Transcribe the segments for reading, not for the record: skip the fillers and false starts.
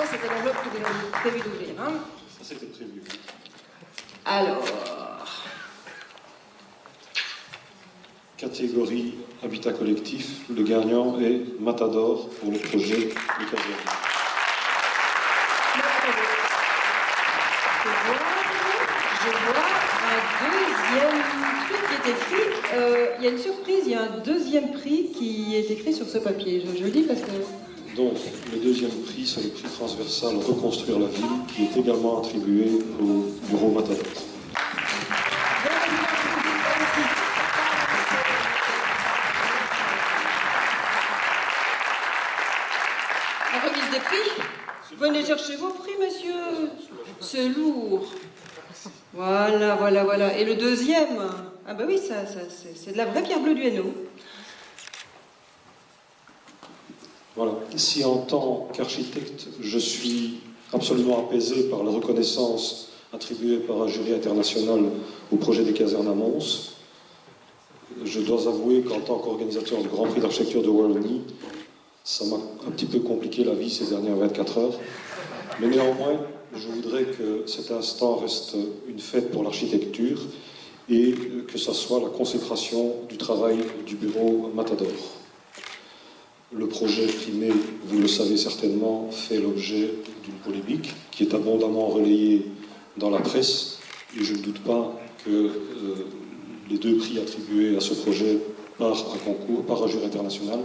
ça c'était l'enveloppe que vous avez prévu d'ouvrir. Hein. Ça c'était prévu. Alors... Catégorie habitat collectif, le gagnant est Matador pour le projet de caserne. Je vois un deuxième truc qui est écrit. Il y a une surprise, il y a un deuxième prix qui est écrit sur ce papier. Je le dis parce que... Donc, le deuxième prix, c'est le prix transversal Reconstruire la ville, qui est également attribué au bureau Matador. La remise des prix. Venez chercher vos prix, monsieur. C'est lourd. Voilà, voilà, voilà. Et le deuxième, ah bah oui, ça c'est de la vraie pierre bleue du Hainaut. Voilà. Si en tant qu'architecte, je suis absolument apaisé par la reconnaissance attribuée par un jury international au projet des casernes à Mons, je dois avouer qu'en tant qu'organisateur du Grand Prix d'architecture de Wallonie, ça m'a un petit peu compliqué la vie ces dernières 24 heures. Mais néanmoins, je voudrais que cet instant reste une fête pour l'architecture et que ça soit la consécration du travail du bureau Matador. Le projet primé, vous le savez certainement, fait l'objet d'une polémique qui est abondamment relayée dans la presse et je ne doute pas que les deux prix attribués à ce projet par un concours, par un jury international,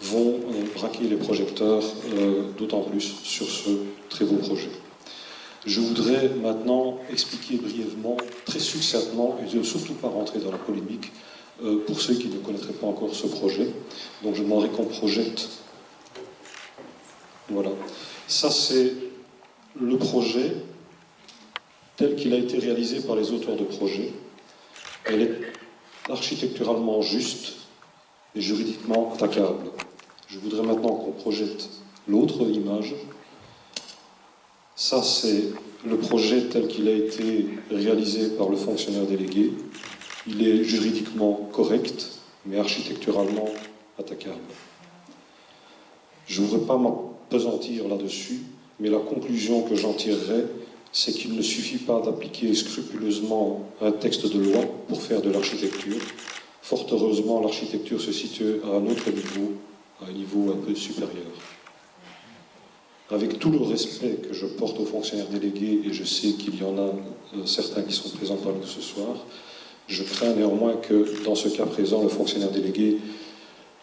vont braquer les projecteurs d'autant plus sur ce très beau projet. Je voudrais maintenant expliquer brièvement, très succinctement, et ne surtout pas rentrer dans la polémique, pour ceux qui ne connaîtraient pas encore ce projet. Donc je demanderai qu'on projette. Voilà. Ça, c'est le projet tel qu'il a été réalisé par les auteurs de projet. Elle est architecturalement juste et juridiquement attaquable. Je voudrais maintenant qu'on projette l'autre image. Ça, c'est le projet tel qu'il a été réalisé par le fonctionnaire délégué. Il est juridiquement correct, mais architecturalement attaquable. Je ne voudrais pas m'appesantir là-dessus, mais la conclusion que j'en tirerai, c'est qu'il ne suffit pas d'appliquer scrupuleusement un texte de loi pour faire de l'architecture. Fort heureusement, l'architecture se situe à un autre niveau, à un niveau un peu supérieur. Avec tout le respect que je porte aux fonctionnaires délégués, et je sais qu'il y en a certains qui sont présents parmi nous ce soir, je crains néanmoins que, dans ce cas présent, le fonctionnaire délégué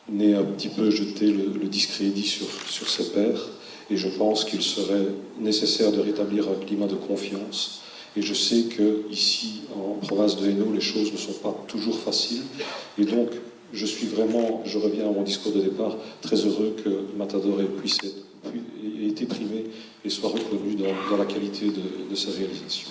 n'ait un petit peu jeté le discrédit sur ses pairs, et je pense qu'il serait nécessaire de rétablir un climat de confiance. Et je sais qu'ici, en province de Hainaut, les choses ne sont pas toujours faciles, et donc je suis vraiment, je reviens à mon discours de départ, très heureux que Matador ait été primé et soit reconnu dans la qualité de sa réalisation.